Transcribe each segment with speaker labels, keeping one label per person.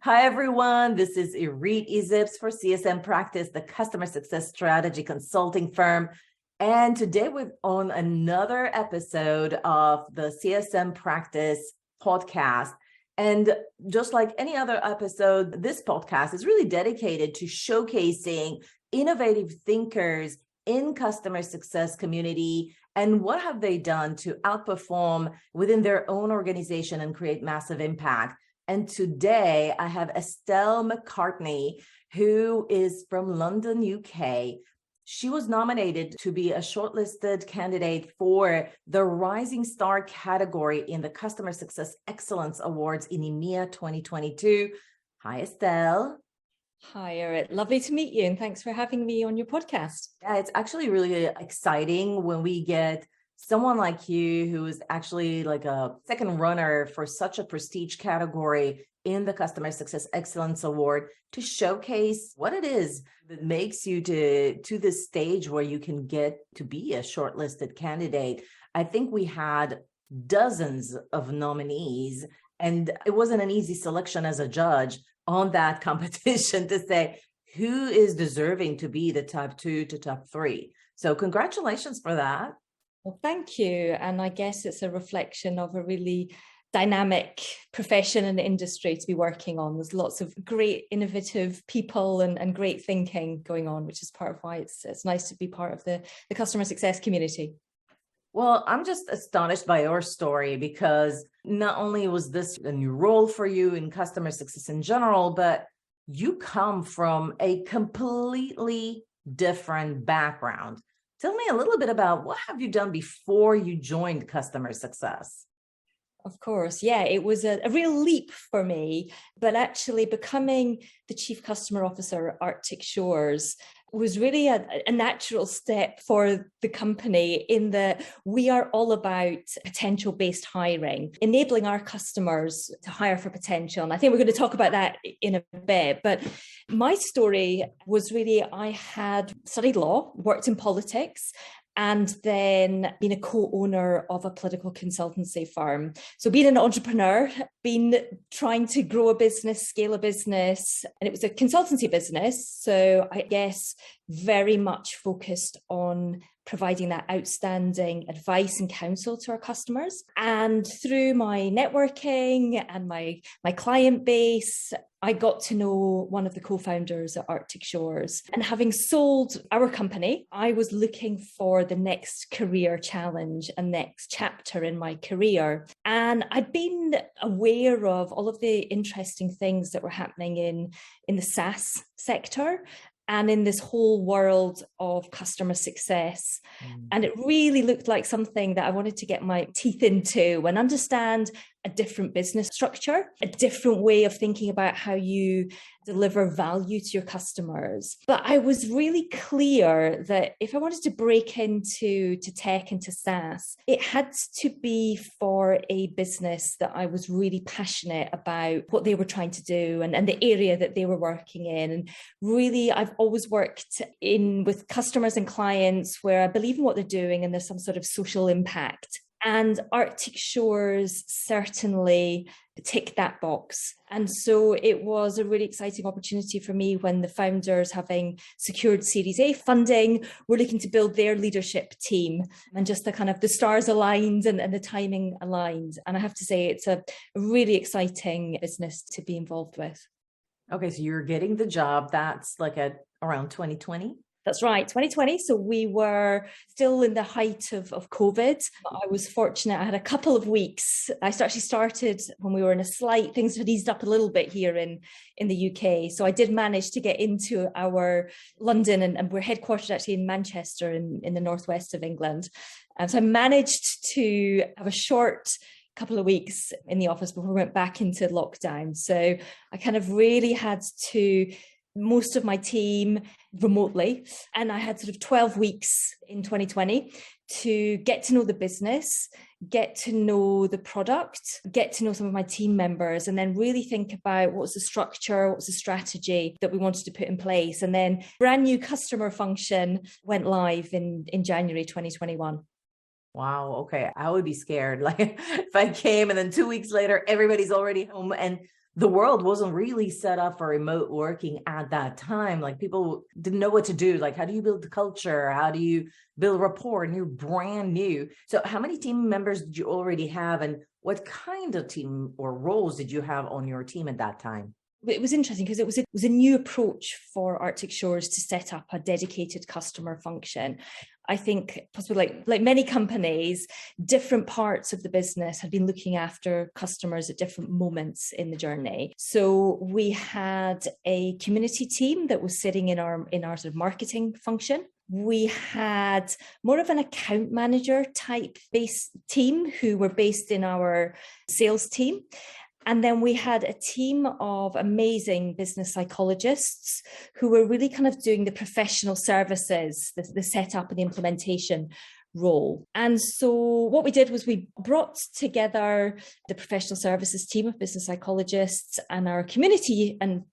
Speaker 1: Hi, everyone. This is Irit Eizips for CSM Practice, the customer success strategy consulting firm. And today we're on another episode of the CSM Practice podcast. And just like any other episode, this podcast is really dedicated to showcasing innovative thinkers in customer success community and what have they done to outperform within their own organization and create massive impact. And today I have Estelle McCartney, who is from London, UK. She was nominated to be a shortlisted candidate for the Rising Star category in the Customer Success Excellence Awards in EMEA 2022. Hi, Estelle.
Speaker 2: Hi, Irit. Lovely to meet you, and thanks for having me on your podcast.
Speaker 1: Yeah, it's actually really exciting when we get someone like you who is actually like a second runner for such a prestige category in the Customer Success Excellence Award to showcase what it is that makes you to this stage where you can get to be a shortlisted candidate. I think we had dozens of nominees, and it wasn't an easy selection as a judge on that competition to say who is deserving to be the top 2 to top 3. So congratulations for that.
Speaker 2: Well, thank you. And I guess it's a reflection of a really dynamic profession and industry to be working on. There's lots of great innovative people and great thinking going on, which is part of why it's nice to be part of the customer success community.
Speaker 1: Well, I'm just astonished by your story because not only was this a new role for you in customer success in general, but you come from a completely different background. Tell me a little bit about what have you done before you joined customer success?
Speaker 2: Of course. Yeah, it was a real leap for me, but actually becoming the Chief Customer Officer at Arctic Shores was really a natural step for the company in that we are all about potential-based hiring, enabling our customers to hire for potential. And I think we're going to talk about that in a bit. But my story was really, I had studied law, worked in politics, and then been a co-owner of a political consultancy firm. So being an entrepreneur, been trying to grow a business, scale a business, and it was a consultancy business. So I guess very much focused on providing that outstanding advice and counsel to our customers. And through my networking and my client base, I got to know one of the co-founders at Arctic Shores. And having sold our company, I was looking for the next career challenge and next chapter in my career. And I'd been aware of all of the interesting things that were happening in the SaaS sector and in this whole world of customer success. And it really looked like something that I wanted to get my teeth into and understand a different business structure, a different way of thinking about how you deliver value to your customers. But I was really clear that if I wanted to break into tech and to SaaS, it had to be for a business that I was really passionate about what they were trying to do and the area that they were working in. And really, I've always worked with customers and clients where I believe in what they're doing and there's some sort of social impact. And Arctic Shores certainly ticked that box. And so it was a really exciting opportunity for me when the founders, having secured Series A funding, were looking to build their leadership team, and just the stars aligned and the timing aligned. And I have to say, it's a really exciting business to be involved with.
Speaker 1: Okay, so you're getting the job. That's like around 2020?
Speaker 2: That's right, 2020. So we were still in the height of COVID. I was fortunate. I had a couple of weeks. I actually started when we were in things had eased up a little bit here in the UK. So I did manage to get into our London, and we're headquartered actually in Manchester in the northwest of England. So I managed to have a short couple of weeks in the office before we went back into lockdown. So I kind of really had to most of my team remotely. And I had sort of 12 weeks in 2020 to get to know the business, get to know the product, get to know some of my team members, and then really think about what's the structure, what's the strategy that we wanted to put in place. And then brand new customer function went live in January 2021.
Speaker 1: Wow. Okay. I would be scared. Like if I came and then 2 weeks later, everybody's already home. And the world wasn't really set up for remote working at that time. Like people didn't know what to do. Like, how do you build the culture? How do you build rapport? And you're brand new. So how many team members did you already have? And what kind of team or roles did you have on your team at that time?
Speaker 2: It was interesting because it was a new approach for Arctic Shores to set up a dedicated customer function. I think possibly like many companies, different parts of the business had been looking after customers at different moments in the journey. So we had a community team that was sitting in our sort of marketing function. We had more of an account manager type base team who were based in our sales team. And then we had a team of amazing business psychologists who were really kind of doing the professional services, the setup and the implementation role. And so what we did was we brought together the professional services team of business psychologists and our community and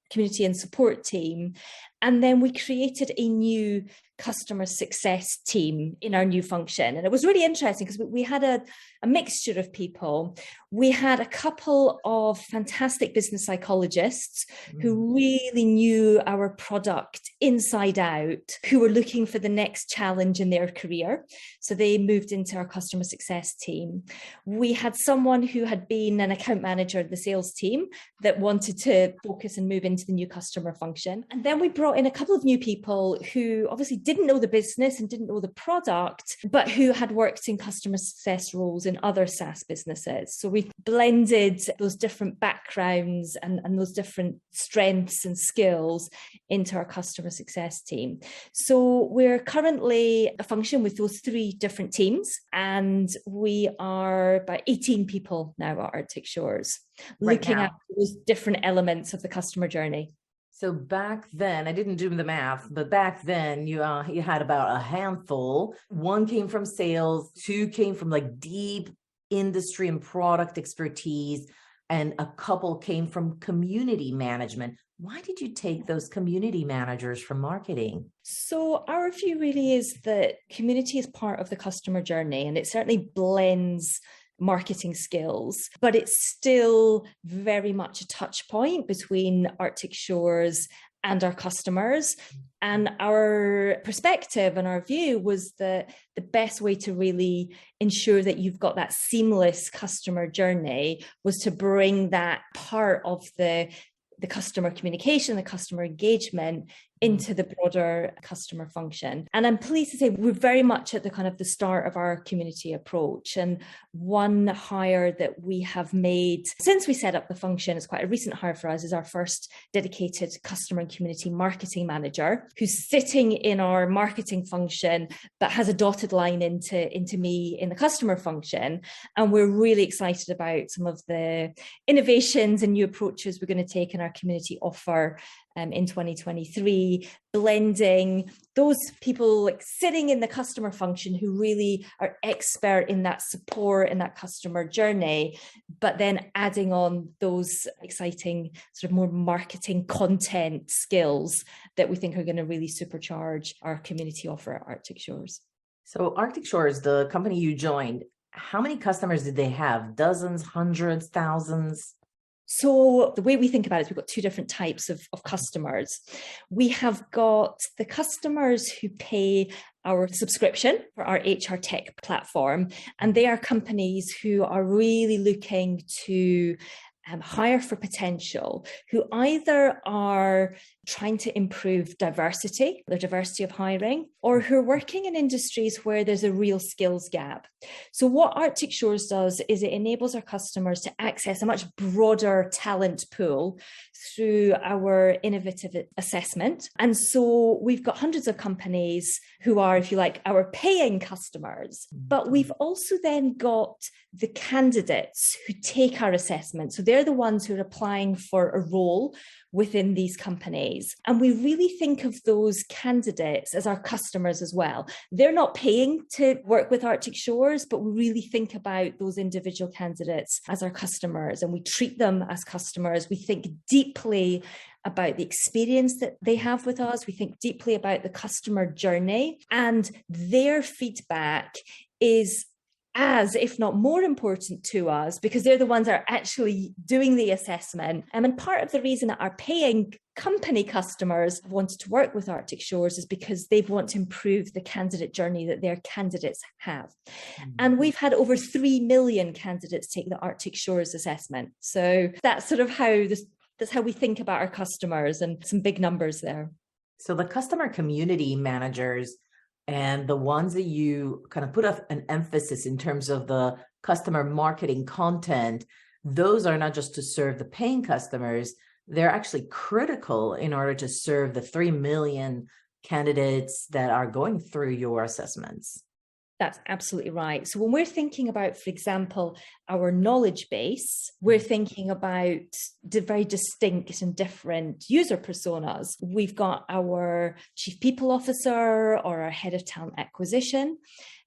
Speaker 2: support team. And then we created a new customer success team in our new function. And it was really interesting because we had a mixture of people. We had a couple of fantastic business psychologists who really knew our product inside out, who were looking for the next challenge in their career. So they moved into our customer success team. We had someone who had been an account manager of the sales team that wanted to focus and move into the new customer function. And then we brought in a couple of new people who obviously didn't know the business and didn't know the product, but who had worked in customer success roles in other SaaS businesses. So we blended those different backgrounds and those different strengths and skills into our customer success team. So we're currently a function with those three different teams, and we are about 18 people now at Arctic Shores, looking at those different elements of the customer journey.
Speaker 1: So back then, I didn't do the math, but back then you had about a handful. One came from sales, two came from like deep industry and product expertise, and a couple came from community management. Why did you take those community managers from marketing?
Speaker 2: So our view really is that community is part of the customer journey, and it certainly blends marketing skills, but it's still very much a touch point between Arctic Shores and our customers. And our perspective and our view was that the best way to really ensure that you've got that seamless customer journey was to bring that part of the customer communication, the customer engagement into the broader customer function. And I'm pleased to say we're very much at the kind of the start of our community approach. And one hire that we have made since we set up the function, is quite a recent hire for us, is our first dedicated customer and community marketing manager, who's sitting in our marketing function, but has a dotted line into me in the customer function. And we're really excited about some of the innovations and new approaches we're going to take in our community offer in 2023, blending those people like sitting in the customer function who really are expert in that support and that customer journey, but then adding on those exciting sort of more marketing content skills that we think are going to really supercharge our community offer at Arctic Shores.
Speaker 1: So Arctic Shores, the company you joined, how many customers did they have? Dozens, hundreds, thousands?
Speaker 2: So the way we think about it is we've got two different types of customers. We have got the customers who pay our subscription for our HR tech platform, and they are companies who are really looking to hire for potential, who either are trying to improve diversity, their diversity of hiring, or who are working in industries where there's a real skills gap. So what Arctic Shores does is it enables our customers to access a much broader talent pool through our innovative assessment. And so we've got hundreds of companies who are, if you like, our paying customers, but we've also then got the candidates who take our assessment. So they're the ones who are applying for a role within these companies. And we really think of those candidates as our customers as well. They're not paying to work with Arctic Shores, but we really think about those individual candidates as our customers, and we treat them as customers. We think deeply about the experience that they have with us. We think deeply about the customer journey, and their feedback is as, if not more important to us, because they're the ones that are actually doing the assessment. And part of the reason that our paying company customers wanted to work with Arctic Shores is because they want to improve the candidate journey that their candidates have. Mm-hmm. And we've had over 3 million candidates take the Arctic Shores assessment. So that's sort of that's how we think about our customers, and some big numbers there.
Speaker 1: So the customer community managers and the ones that you kind of put an emphasis in terms of the customer marketing content, those are not just to serve the paying customers, they're actually critical in order to serve the 3 million candidates that are going through your assessments.
Speaker 2: That's absolutely right. So when we're thinking about, for example, our knowledge base, we're thinking about the very distinct and different user personas. We've got our chief people officer or our head of talent acquisition.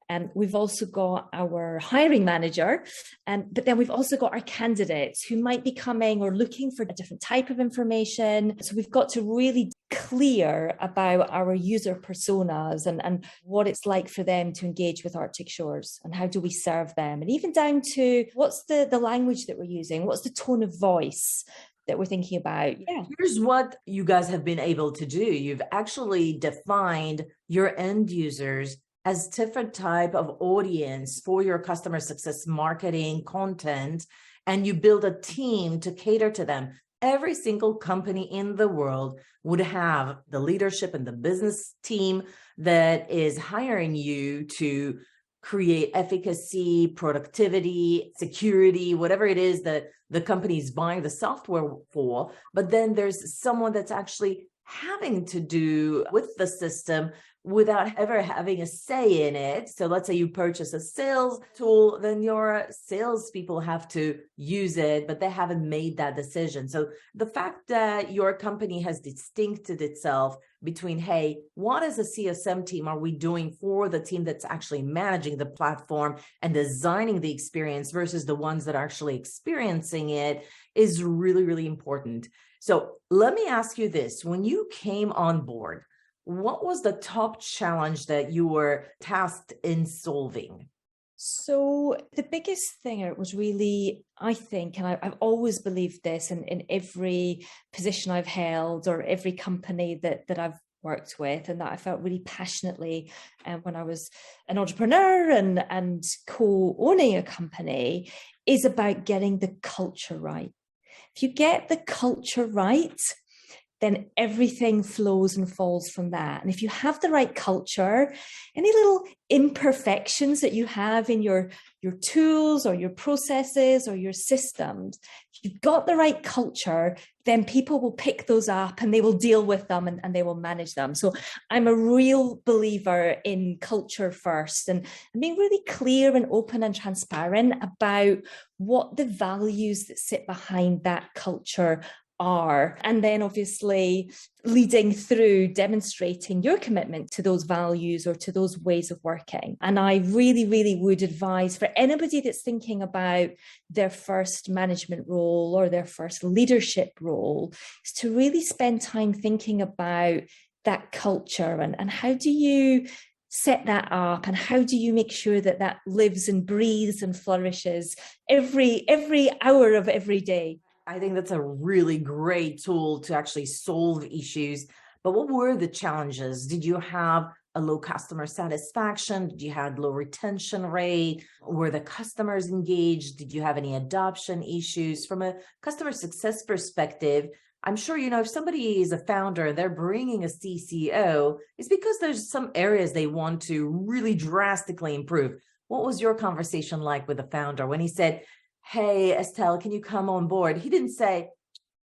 Speaker 2: And we've also got our hiring manager, but then we've also got our candidates who might be coming or looking for a different type of information. So we've got to really clear about our user personas and what it's like for them to engage with Arctic Shores, and how do we serve them, and even down to what's the language that we're using, what's the tone of voice that we're thinking about. Yeah.
Speaker 1: Here's what you guys have been able to do. You've actually defined your end users as different type of audience for your customer success marketing content, and you build a team to cater to them. Every single company in the world would have the leadership and the business team that is hiring you to create efficacy, productivity, security, whatever it is that the company is buying the software for. But then there's someone that's actually having to do with the system without ever having a say in it. So let's say you purchase a sales tool, then your salespeople have to use it, but they haven't made that decision. So the fact that your company has distincted itself between, hey, what as a CSM team are we doing for the team that's actually managing the platform and designing the experience versus the ones that are actually experiencing it, is really, really important. So let me ask you this. When you came on board, what was the top challenge that you were tasked in solving?
Speaker 2: So the biggest thing was really, I think, and I've always believed this in every position I've held or every company that I've worked with, and that I felt really passionately when I was an entrepreneur and co-owning a company, is about getting the culture right. If you get the culture right, then everything flows and falls from that. And if you have the right culture, any little imperfections that you have in your tools or your processes or your systems, if you've got the right culture, then people will pick those up and they will deal with them and they will manage them. So I'm a real believer in culture first, and being really clear and open and transparent about what the values that sit behind that culture are, and then obviously leading through demonstrating your commitment to those values or to those ways of working. And I really, really would advise for anybody that's thinking about their first management role or their first leadership role, is to really spend time thinking about that culture and how do you set that up, and how do you make sure that that lives and breathes and flourishes every hour of every day.
Speaker 1: I think that's a really great tool to actually solve issues. But what were the challenges? Did you have a low customer satisfaction? Did you have low retention rate? Were the customers engaged? Did you have any adoption issues? From a customer success perspective, I'm sure, if somebody is a founder and they're bringing a CCO, it's because there's some areas they want to really drastically improve. What was your conversation like with the founder when he said, hey, Estelle, can you come on board? He didn't say,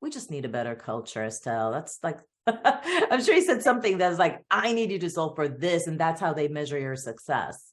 Speaker 1: we just need a better culture, Estelle. That's like, I'm sure he said something that's like, I need you to solve for this. And that's how they measure your success.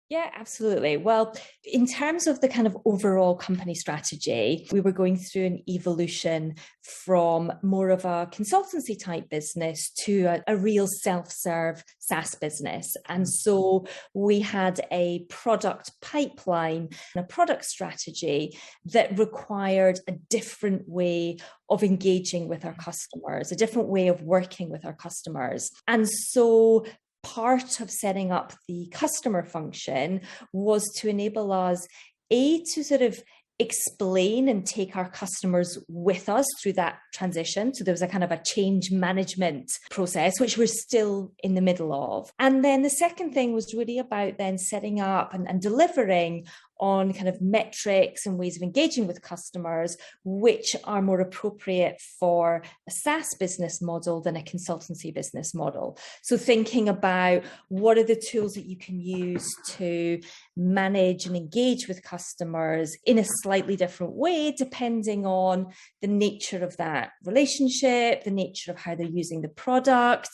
Speaker 2: Yeah, absolutely. Well, in terms of the kind of overall company strategy, we were going through an evolution from more of a consultancy type business to a real self-serve SaaS business. And so we had a product pipeline and a product strategy that required a different way of engaging with our customers, a different way of working with our customers. And so part of setting up the customer function was to enable us, to sort of explain and take our customers with us through that transition. So there was a kind of a change management process, which we're still in the middle of. And then the second thing was really about then setting up and delivering on kind of metrics and ways of engaging with customers, which are more appropriate for a SaaS business model than a consultancy business model. So thinking about what are the tools that you can use to manage and engage with customers in a slightly different way, depending on the nature of that relationship, the nature of how they're using the product,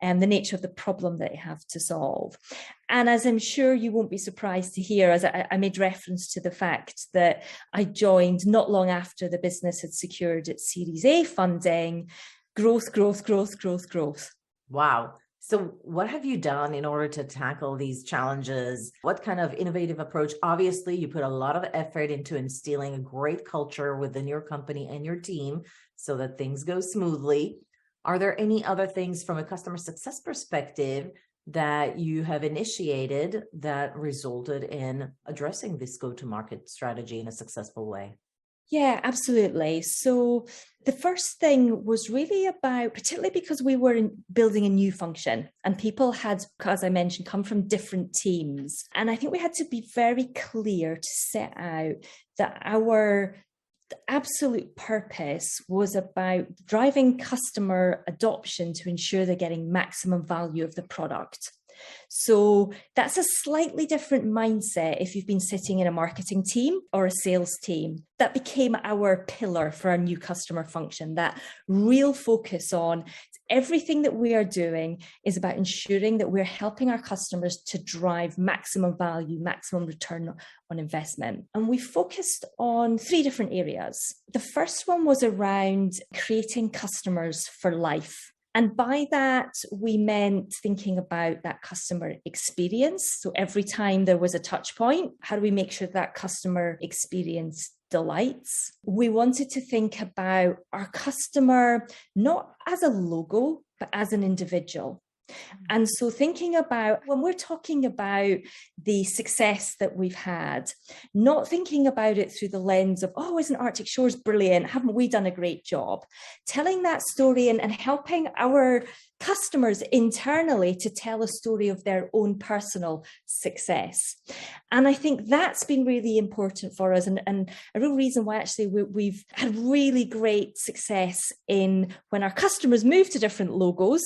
Speaker 2: and the nature of the problem that you have to solve. And as I'm sure you won't be surprised to hear, as I made reference to the fact that I joined not long after the business had secured its Series A funding, growth.
Speaker 1: Wow. So what have you done in order to tackle these challenges? What kind of innovative approach? Obviously, you put a lot of effort into instilling a great culture within your company and your team so that things go smoothly. Are there any other things from a customer success perspective that you have initiated that resulted in addressing this go-to-market strategy in a successful way?
Speaker 2: Yeah, absolutely. So the first thing was really about, particularly because we were building a new function and people had, as I mentioned, come from different teams. And I think we had to be very clear to set out that our absolute purpose was about driving customer adoption to ensure they're getting maximum value of the product. So that's a slightly different mindset if you've been sitting in a marketing team or a sales team. That became our pillar for our new customer function, that real focus on everything that we are doing is about ensuring that we're helping our customers to drive maximum value, maximum return on investment. And we focused on 3 different areas. The first one was around creating customers for life. And by that, we meant thinking about that customer experience. So every time there was a touch point, how do we make sure that customer experience delights? We wanted to think about our customer not as a logo, but as an individual. And so thinking about when we're talking about the success that we've had, not thinking about it through the lens of, oh, isn't Arctic Shores brilliant? Haven't we done a great job? Telling that story and helping our customers internally to tell a story of their own personal success. And I think that's been really important for us and a real reason why actually we've had really great success in when our customers move to different logos,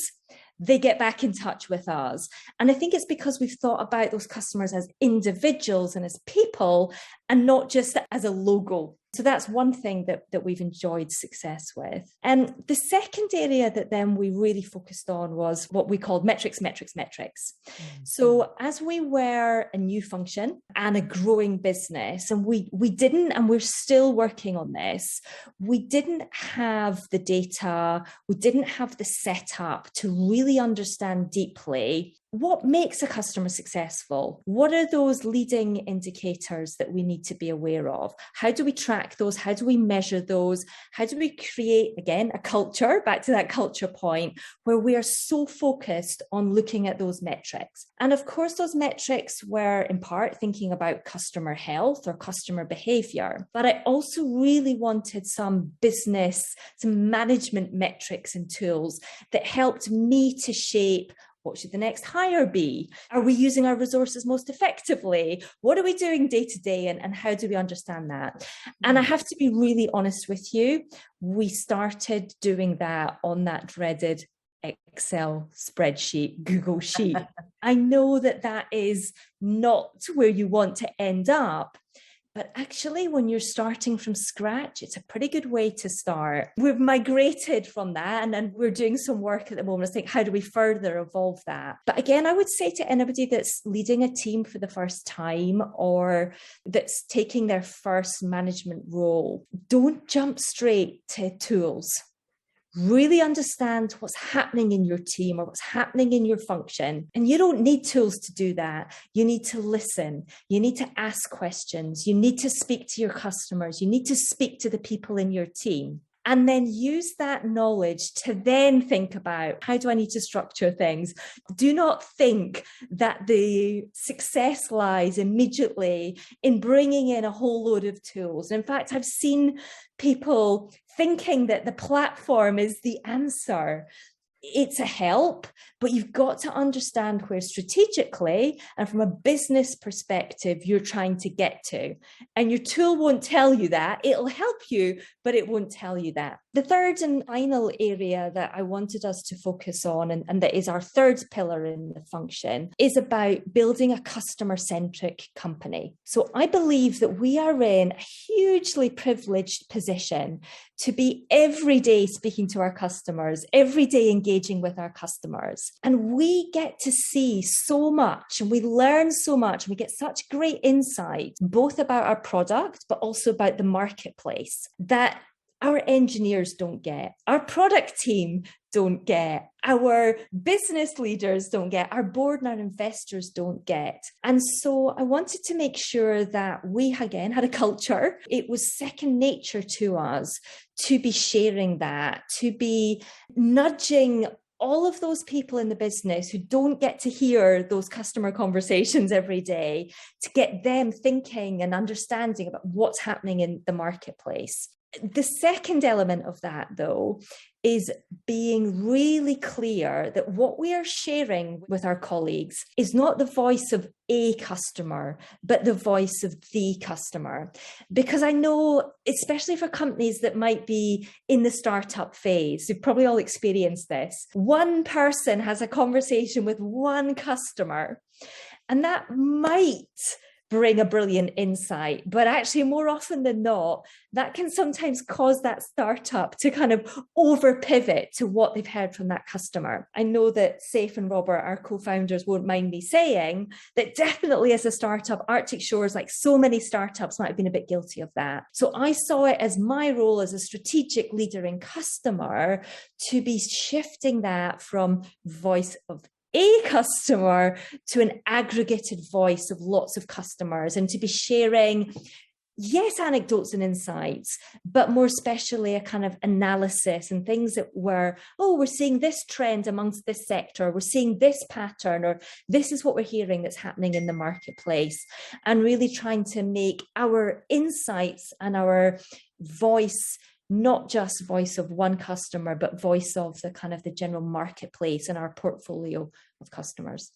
Speaker 2: they get back in touch with us. And I think it's because we've thought about those customers as individuals and as people and not just as a logo. So that's one thing that we've enjoyed success with. And the second area that then we really focused on was what we called metrics. Mm-hmm. So as we were a new function and a growing business, and we didn't, and we're still working on this, we didn't have the data, we didn't have the setup to really understand deeply what makes a customer successful? What are those leading indicators that we need to be aware of? How do we track those? How do we measure those? How do we create, again, a culture, back to that culture point, where we are so focused on looking at those metrics? And of course, those metrics were in part thinking about customer health or customer behavior. But I also really wanted some business, some management metrics and tools that helped me to shape what should the next hire be? Are we using our resources most effectively? What are we doing day to day and how do we understand that? And I have to be really honest with you, we started doing that on that dreaded Excel spreadsheet, Google Sheet. I know that is not where you want to end up. But actually, when you're starting from scratch, it's a pretty good way to start. We've migrated from that and we're doing some work at the moment. I think, how do we further evolve that? But again, I would say to anybody that's leading a team for the first time or that's taking their first management role, don't jump straight to tools. Really understand what's happening in your team or what's happening in your function. And you don't need tools to do that. You need to listen. You need to ask questions. You need to speak to your customers. You need to speak to the people in your team. and then use that knowledge to then think about, how do I need to structure things? Do not think that the success lies immediately in bringing in a whole load of tools. In fact, I've seen people thinking that the platform is the answer. It's a help, but you've got to understand where strategically and from a business perspective you're trying to get to. And your tool won't tell you that. It'll help you, but it won't tell you that. The third and final area that I wanted us to focus on, and that is our third pillar in the function, is about building a customer-centric company. So I believe that we are in a hugely privileged position to be every day speaking to our customers, every day engaging with our customers. And we get to see so much, and we learn so much, and we get such great insight, both about our product, but also about the marketplace, that our engineers don't get, our product team don't get, our business leaders don't get, our board and our investors don't get. And so I wanted to make sure that we, again, had a culture. It was second nature to us to be sharing that, to be nudging all of those people in the business who don't get to hear those customer conversations every day, to get them thinking and understanding about what's happening in the marketplace. The second element of that, though, is being really clear that what we are sharing with our colleagues is not the voice of a customer, but the voice of the customer. Because I know, especially for companies that might be in the startup phase, you've probably all experienced this. One person has a conversation with one customer, and that might bring a brilliant insight, but actually more often than not, that can sometimes cause that startup to kind of over pivot to what they've heard from that customer. I know that Saif and Robert, our co-founders, won't mind me saying that definitely as a startup, Arctic Shores, like so many startups, might have been a bit guilty of that. So I saw it as my role as a strategic leader in customer to be shifting that from voice of a customer to an aggregated voice of lots of customers, and to be sharing, yes, anecdotes and insights, but more especially a kind of analysis and things that were, we're seeing this trend amongst this sector, we're seeing this pattern, or this is what we're hearing that's happening in the marketplace, and really trying to make our insights and our voice not just voice of one customer, but voice of the kind of the general marketplace and our portfolio of customers.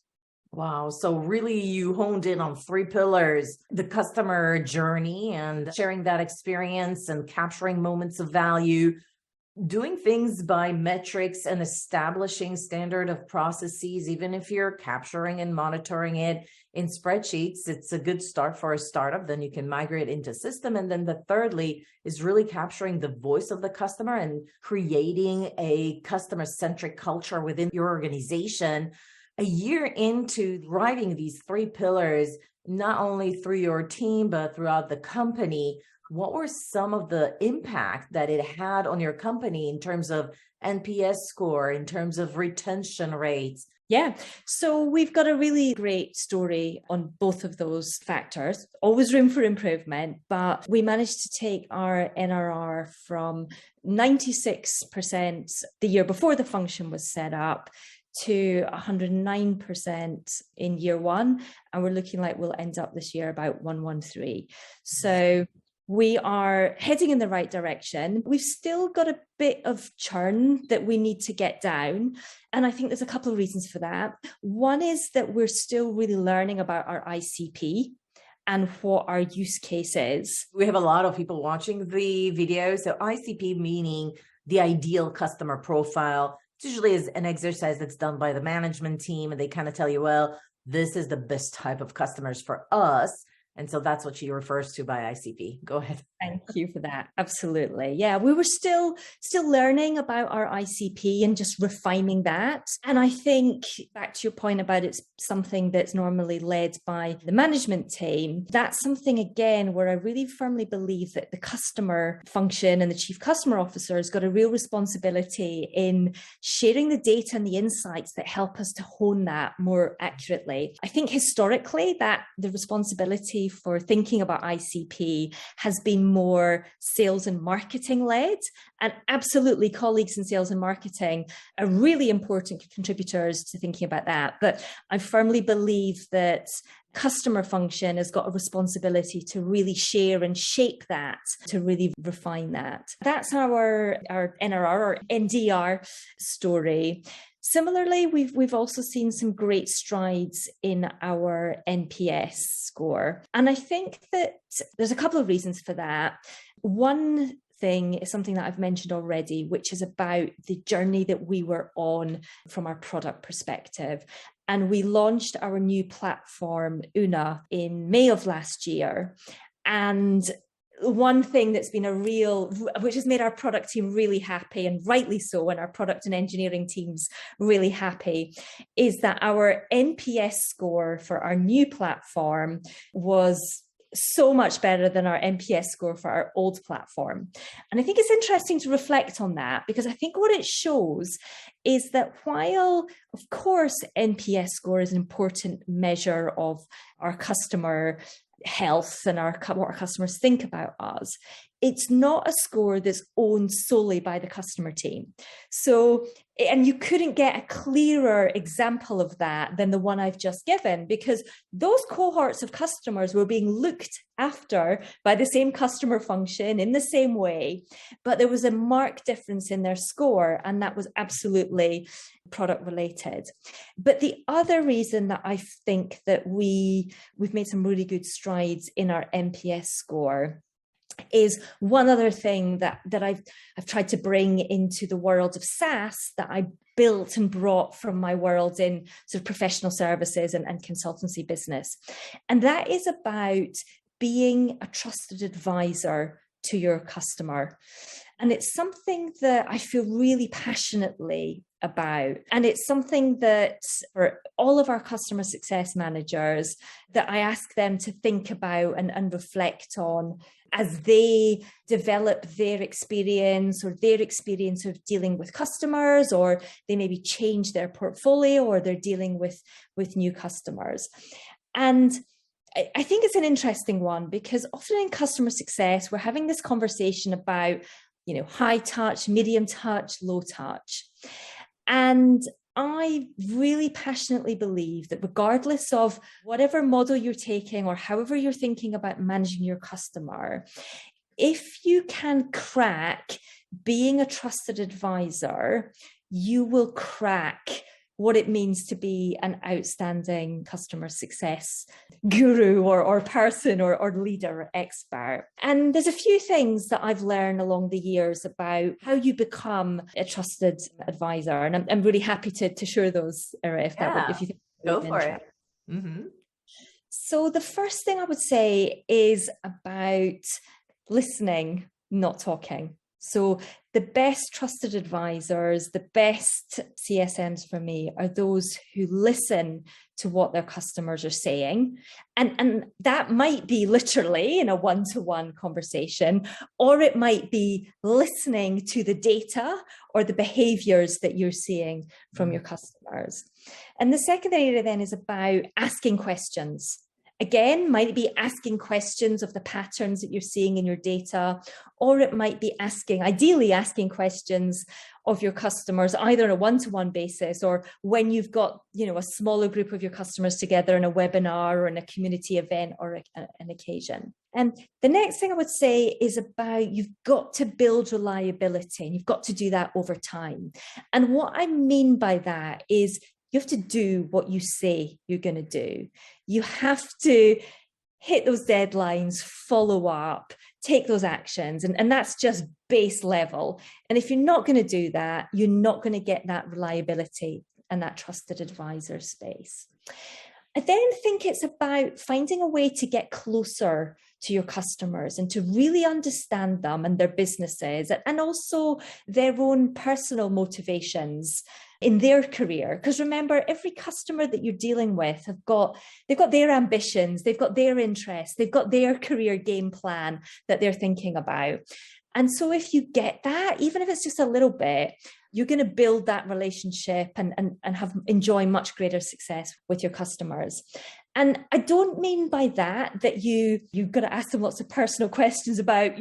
Speaker 1: Wow. So really you honed in on three pillars: the customer journey and sharing that experience and capturing moments of value, doing things by metrics and establishing standard of processes. Even if you're capturing and monitoring it in spreadsheets, it's a good start for a startup. Then you can migrate into system. And then the thirdly is really capturing the voice of the customer and creating a customer-centric culture within your organization. A year into driving these three pillars, not only through your team, but throughout the company, what were some of the impact that it had on your company in terms of NPS score, in terms of retention rates?
Speaker 2: Yeah, so we've got a really great story on both of those factors. Always room for improvement, but we managed to take our NRR from 96% the year before the function was set up to 109% in year one. And we're looking like we'll end up this year about 113. So we are heading in the right direction. We've still got a bit of churn that we need to get down. And I think there's a couple of reasons for that. One is that we're still really learning about our ICP and what our use case is.
Speaker 1: We have a lot of people watching the video. So ICP meaning the ideal customer profile. It's usually is an exercise that's done by the management team, and they kind of tell you, well, this is the best type of customers for us. And so that's what she refers to by ICP. Go ahead.
Speaker 2: Thank you for that. Absolutely. Yeah, we were still learning about our ICP and just refining that. And I think back to your point about it's something that's normally led by the management team. That's something, again, where I really firmly believe that the customer function and the chief customer officer has got a real responsibility in sharing the data and the insights that help us to hone that more accurately. I think historically that the responsibility philosophy for thinking about ICP has been more sales and marketing led. And absolutely, colleagues in sales and marketing are really important contributors to thinking about that. But I firmly believe that customer function has got a responsibility to really share and shape that, to really refine that. That's our NRR or NDR story. Similarly, we've also seen some great strides in our NPS score. And I think that there's a couple of reasons for that. One thing is something that I've mentioned already, which is about the journey that we were on from our product perspective. And we launched our new platform, Una, in May of last year. And one thing that's been which has made our product team really happy, and rightly so, and our product and engineering teams really happy, is that our NPS score for our new platform was so much better than our NPS score for our old platform. And I think it's interesting to reflect on that, because I think what it shows is that while, of course, NPS score is an important measure of our customer health and what our customers think about us, it's not a score that's owned solely by the customer team. So, and you couldn't get a clearer example of that than the one I've just given, because those cohorts of customers were being looked after by the same customer function in the same way, but there was a marked difference in their score, and that was absolutely product related. But the other reason that I think that we've made some really good strides in our NPS score is one other thing that I've tried to bring into the world of SaaS that I built and brought from my world in sort of professional services and consultancy business. And that is about being a trusted advisor to your customer. And it's something that I feel really passionately about. And it's something that for all of our customer success managers, that I ask them to think about and reflect on as they develop their experience or their experience of dealing with customers, or they maybe change their portfolio, or they're dealing with new customers. And I think it's an interesting one, because often in customer success, we're having this conversation about, high touch, medium touch, low touch. And I really passionately believe that regardless of whatever model you're taking or however you're thinking about managing your customer, if you can crack being a trusted advisor, you will crack what it means to be an outstanding customer success guru or person or leader or expert. And there's a few things that I've learned along the years about how you become a trusted advisor. And I'm really happy to share those, Irit, if you think
Speaker 1: go for it. Mm-hmm.
Speaker 2: So the first thing I would say is about listening, not talking. So the best trusted advisors, the best CSMs for me are those who listen to what their customers are saying. And that might be literally in a one-to-one conversation, or it might be listening to the data or the behaviors that you're seeing from your customers. And the second area then is about asking questions. Again, might be asking questions of the patterns that you're seeing in your data, or it might be ideally asking questions of your customers, either on a one-to-one basis or when you've got, a smaller group of your customers together in a webinar or in a community event or an occasion. And the next thing I would say is about you've got to build reliability, and you've got to do that over time. And what I mean by that is you have to do what you say you're going to do. You have to hit those deadlines, follow up, take those actions. And that's just base level. And if you're not going to do that, you're not going to get that reliability and that trusted advisor space. I then think it's about finding a way to get closer to your customers and to really understand them and their businesses, and also their own personal motivations in their career. Because remember, every customer that you're dealing with they've got their ambitions, they've got their interests, they've got their career game plan that they're thinking about. And so if you get that, even if it's just a little bit, you're going to build that relationship and enjoy much greater success with your customers. And I don't mean by that you've got to ask them lots of personal questions about,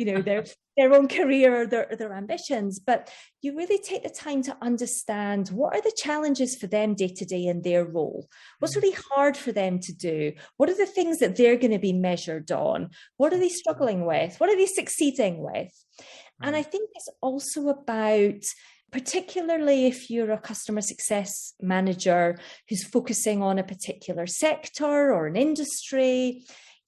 Speaker 2: their own career or their ambitions, but you really take the time to understand what are the challenges for them day to day in their role. What's really hard for them to do? What are the things that they're going to be measured on? What are they struggling with? What are they succeeding with? And I think it's also about, particularly if you're a customer success manager who's focusing on a particular sector or an industry,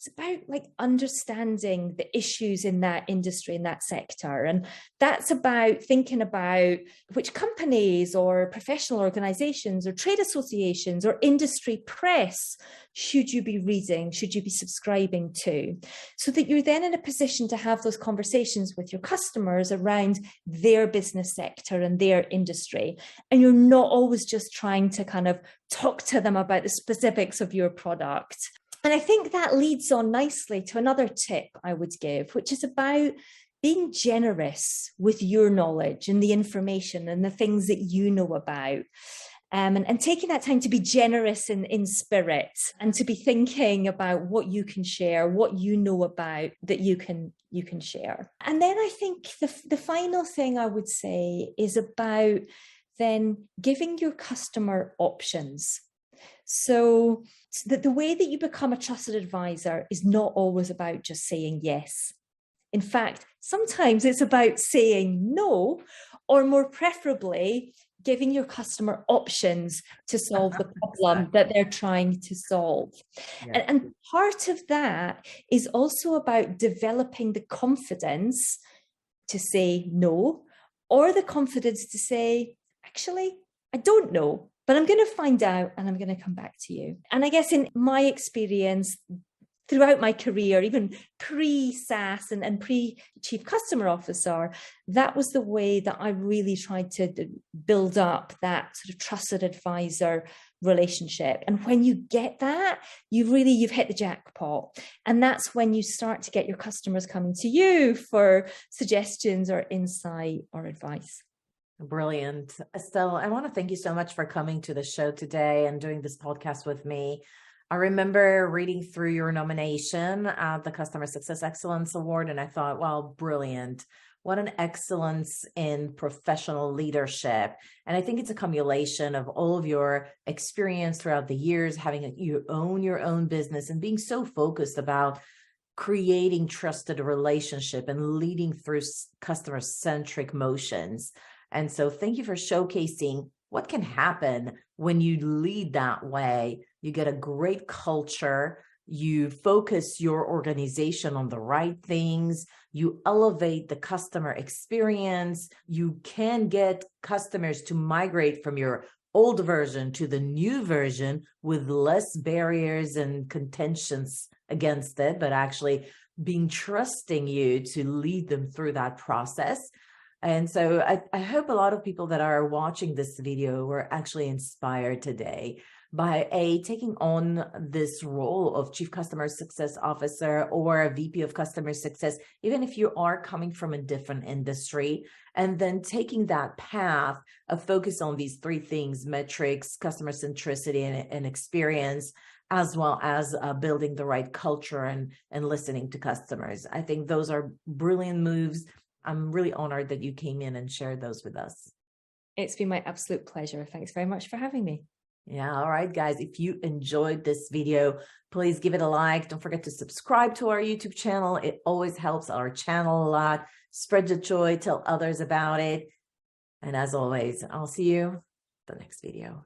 Speaker 2: it's about understanding the issues in that industry, in that sector. And that's about thinking about which companies or professional organizations or trade associations or industry press should you be reading, should you be subscribing to, so that you're then in a position to have those conversations with your customers around their business sector and their industry. And you're not always just trying to kind of talk to them about the specifics of your product. And I think that leads on nicely to another tip I would give, which is about being generous with your knowledge and the information and the things that you know about. And taking that time to be generous in spirit and to be thinking about what you can share, what you know about that you can share. And then I think the final thing I would say is about then giving your customer options. So the way that you become a trusted advisor is not always about just saying yes. In fact, sometimes it's about saying no, or more preferably, giving your customer options to solve the problem that they're trying to solve. Yeah. And part of that is also about developing the confidence to say no, or the confidence to say, actually, I don't know, but I'm going to find out and I'm going to come back to you. And I guess in my experience, throughout my career, even pre-SaaS and pre-Chief Customer Officer, that was the way that I really tried to build up that sort of trusted advisor relationship. And when you get that, you've hit the jackpot. And that's when you start to get your customers coming to you for suggestions or insight or advice.
Speaker 1: Brilliant. Estelle, I want to thank you so much for coming to the show today and doing this podcast with me. I remember reading through your nomination at the Customer Success Excellence Award, and I thought, wow, brilliant. What an excellence in professional leadership. And I think it's a cumulation of all of your experience throughout the years, having your own business and being so focused about creating trusted relationship and leading through customer-centric motions. And so thank you for showcasing what can happen when you lead that way. You get a great culture, you focus your organization on the right things, you elevate the customer experience, you can get customers to migrate from your old version to the new version with less barriers and contentions against it, but actually being trusting you to lead them through that process. And so I hope a lot of people that are watching this video were actually inspired today by taking on this role of Chief Customer Success Officer or a VP of Customer Success, even if you are coming from a different industry, and then taking that path of focus on these three things: metrics, customer centricity, and experience, as well as building the right culture and listening to customers. I think those are brilliant moves. I'm really honored that you came in and shared those with us.
Speaker 2: It's been my absolute pleasure. Thanks very much for having me.
Speaker 1: Yeah. All right, guys. If you enjoyed this video, please give it a like. Don't forget to subscribe to our YouTube channel. It always helps our channel a lot. Spread the joy, tell others about it. And as always, I'll see you in the next video.